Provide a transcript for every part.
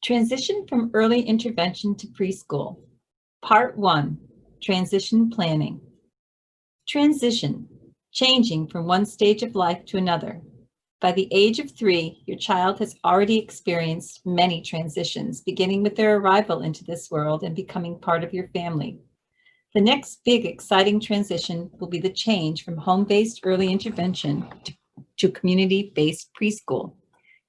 Transition from early intervention to preschool. Part 1, Transition Planning. Transition, changing from one stage of life to another. By the age of 3, your child has already experienced many transitions, beginning with their arrival into this world and becoming part of your family. The next big exciting transition will be the change from home-based early intervention to community-based preschool.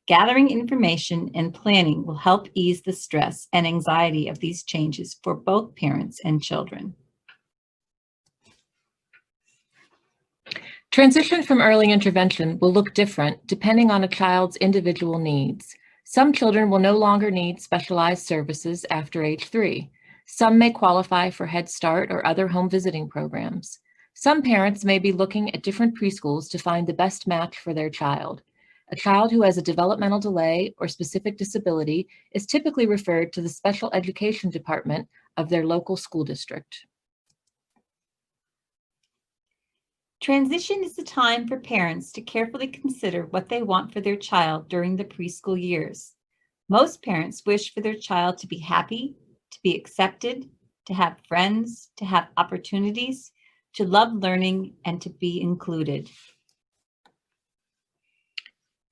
Gathering information and planning will help ease the stress and anxiety of these changes for both parents and children. Transition from early intervention will look different depending on a child's individual needs. Some children will no longer need specialized services after age 3. Some may qualify for Head Start or other home visiting programs. Some parents may be looking at different preschools to find the best match for their child. A child who has a developmental delay or specific disability is typically referred to the special education department of their local school district. Transition is the time for parents to carefully consider what they want for their child during the preschool years. Most parents wish for their child to be happy, to be accepted, to have friends, to have opportunities, to love learning, and to be included.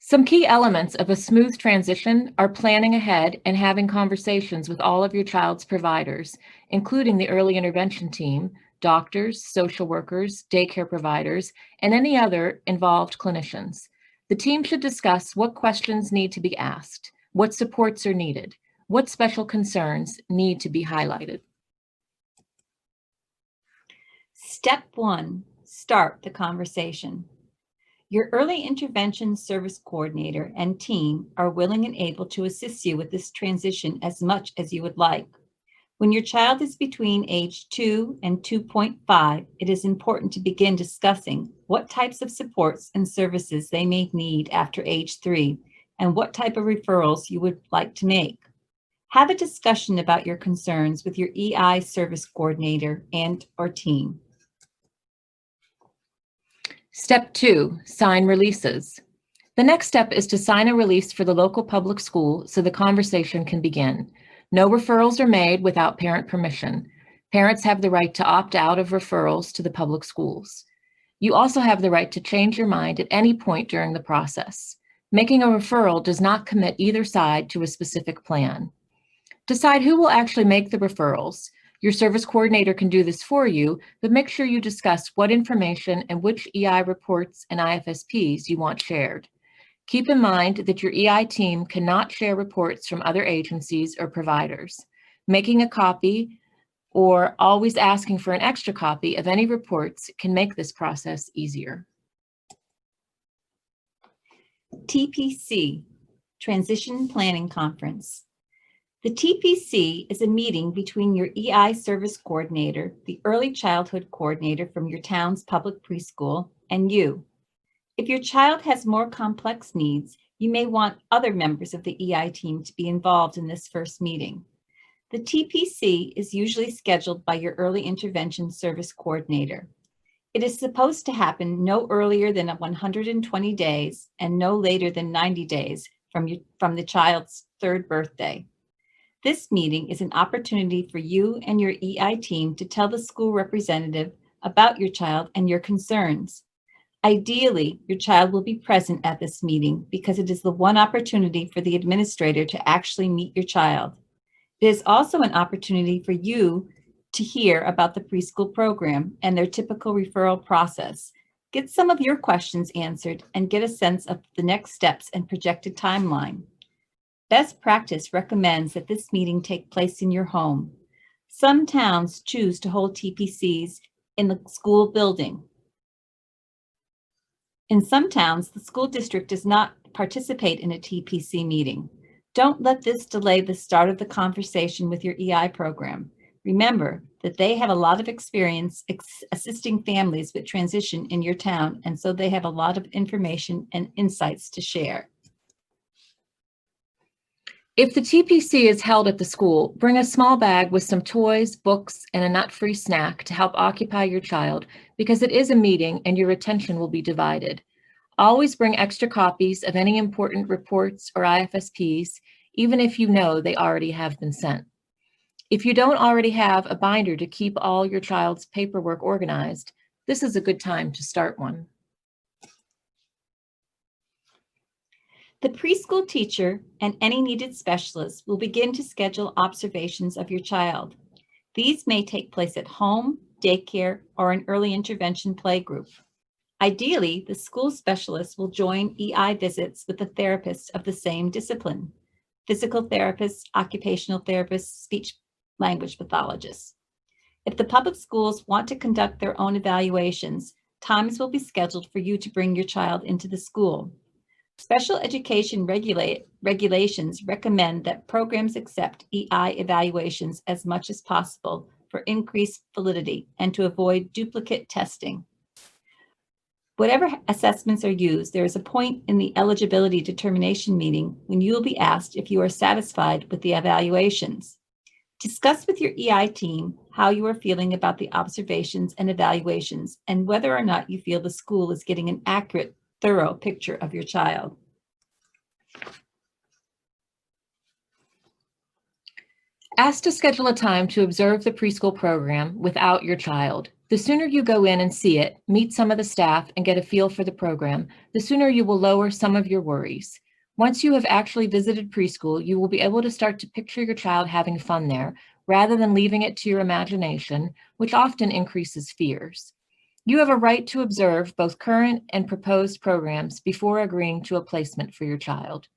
Some key elements of a smooth transition are planning ahead and having conversations with all of your child's providers, including the early intervention team, doctors, social workers, daycare providers, and any other involved clinicians. The team should discuss what questions need to be asked, what supports are needed, what special concerns need to be highlighted. Step 1, start the conversation. Your early intervention service coordinator and team are willing and able to assist you with this transition as much as you would like. When your child is between age 2 and 2.5, it is important to begin discussing what types of supports and services they may need after age 3 and what type of referrals you would like to make. Have a discussion about your concerns with your EI service coordinator and/or team. Step 2, sign releases. The next step is to sign a release for the local public school so the conversation can begin. No referrals are made without parent permission. Parents have the right to opt out of referrals to the public schools. You also have the right to change your mind at any point during the process. Making a referral does not commit either side to a specific plan. Decide who will actually make the referrals. Your service coordinator can do this for you, but make sure you discuss what information and which EI reports and IFSPs you want shared. Keep in mind that your EI team cannot share reports from other agencies or providers. Making a copy or always asking for an extra copy of any reports can make this process easier. TPC, Transition Planning Conference. The TPC is a meeting between your EI service coordinator, the early childhood coordinator from your town's public preschool, and you. If your child has more complex needs, you may want other members of the EI team to be involved in this first meeting. The TPC is usually scheduled by your early intervention service coordinator. It is supposed to happen no earlier than 120 days and no later than 90 days from the child's 3rd birthday. This meeting is an opportunity for you and your EI team to tell the school representative about your child and your concerns. Ideally, your child will be present at this meeting because it is the one opportunity for the administrator to actually meet your child. It is also an opportunity for you to hear about the preschool program and their typical referral process. Get some of your questions answered and get a sense of the next steps and projected timeline. Best practice recommends that this meeting take place in your home. Some towns choose to hold TPCs in the school building. In some towns, the school district does not participate in a TPC meeting. Don't let this delay the start of the conversation with your EI program. Remember that they have a lot of experience assisting families with transition in your town, and so they have a lot of information and insights to share. If the TPC is held at the school, bring a small bag with some toys, books, and a nut-free snack to help occupy your child because it is a meeting and your attention will be divided. Always bring extra copies of any important reports or IFSPs, even if you know they already have been sent. If you don't already have a binder to keep all your child's paperwork organized, this is a good time to start one. The preschool teacher and any needed specialist will begin to schedule observations of your child. These may take place at home, daycare, or an early intervention playgroup. Ideally, the school specialist will join EI visits with a therapist of the same discipline: physical therapists, occupational therapists, speech language pathologists. If the public schools want to conduct their own evaluations, times will be scheduled for you to bring your child into the school. Special education regulations recommend that programs accept EI evaluations as much as possible for increased validity and to avoid duplicate testing. Whatever assessments are used, there is a point in the eligibility determination meeting when you will be asked if you are satisfied with the evaluations. Discuss with your EI team how you are feeling about the observations and evaluations and whether or not you feel the school is getting an accurate, thorough picture of your child. Ask to schedule a time to observe the preschool program without your child. The sooner you go in and see it, meet some of the staff, and get a feel for the program, the sooner you will lower some of your worries. Once you have actually visited preschool, you will be able to start to picture your child having fun there, rather than leaving it to your imagination, which often increases fears. You have a right to observe both current and proposed programs before agreeing to a placement for your child.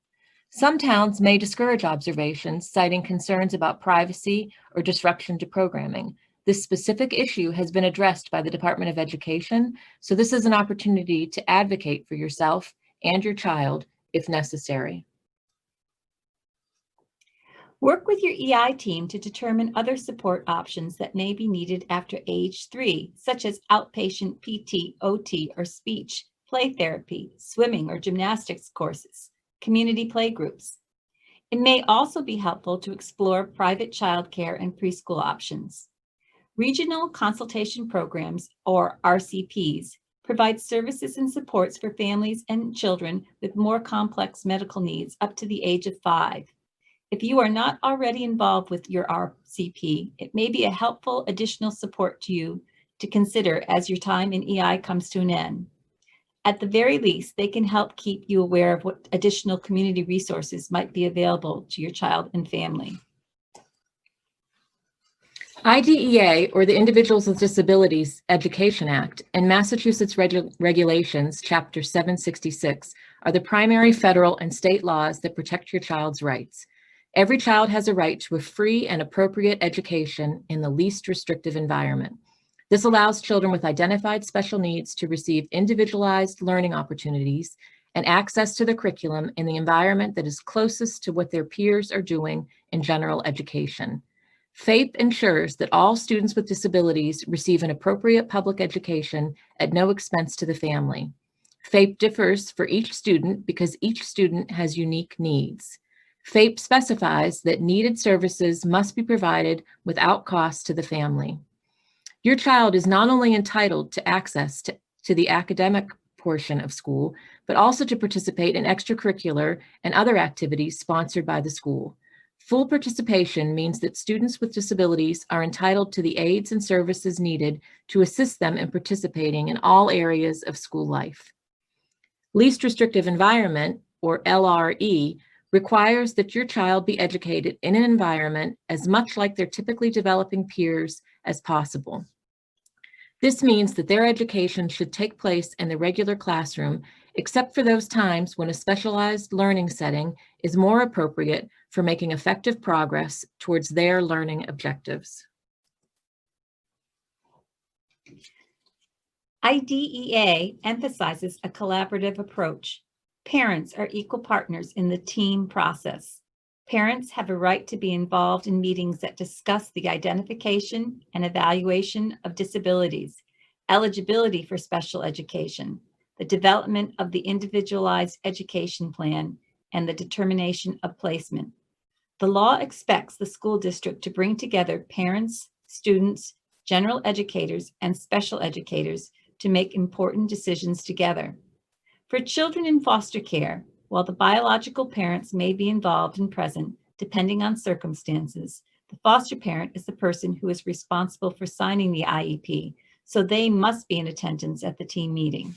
Some towns may discourage observations, citing concerns about privacy or disruption to programming. This specific issue has been addressed by the Department of Education, so this is an opportunity to advocate for yourself and your child if necessary. Work with your EI team to determine other support options that may be needed after age 3, such as outpatient PT, OT, or speech, play therapy, swimming or gymnastics courses, community playgroups. It may also be helpful to explore private childcare and preschool options. Regional Consultation Programs, or RCPs, provide services and supports for families and children with more complex medical needs up to the age of 5. If you are not already involved with your RCP, it may be a helpful additional support to you to consider as your time in EI comes to an end. At the very least, they can help keep you aware of what additional community resources might be available to your child and family. IDEA, or the Individuals with Disabilities Education Act, and Massachusetts Regulations, Chapter 766, are the primary federal and state laws that protect your child's rights. Every child has a right to a free and appropriate education in the least restrictive environment. This allows children with identified special needs to receive individualized learning opportunities and access to the curriculum in the environment that is closest to what their peers are doing in general education. FAPE ensures that all students with disabilities receive an appropriate public education at no expense to the family. FAPE differs for each student because each student has unique needs. FAPE specifies that needed services must be provided without cost to the family. Your child is not only entitled to access to the academic portion of school, but also to participate in extracurricular and other activities sponsored by the school. Full participation means that students with disabilities are entitled to the aids and services needed to assist them in participating in all areas of school life. Least restrictive environment, or LRE, requires that your child be educated in an environment as much like their typically developing peers as possible. This means that their education should take place in the regular classroom, except for those times when a specialized learning setting is more appropriate for making effective progress towards their learning objectives. IDEA emphasizes a collaborative approach. Parents are equal partners in the team process. Parents have a right to be involved in meetings that discuss the identification and evaluation of disabilities, eligibility for special education, the development of the individualized education plan, and the determination of placement. The law expects the school district to bring together parents, students, general educators, and special educators to make important decisions together. For children in foster care, While the biological parents may be involved and present, depending on circumstances, the foster parent is the person who is responsible for signing the IEP, so they must be in attendance at the team meeting.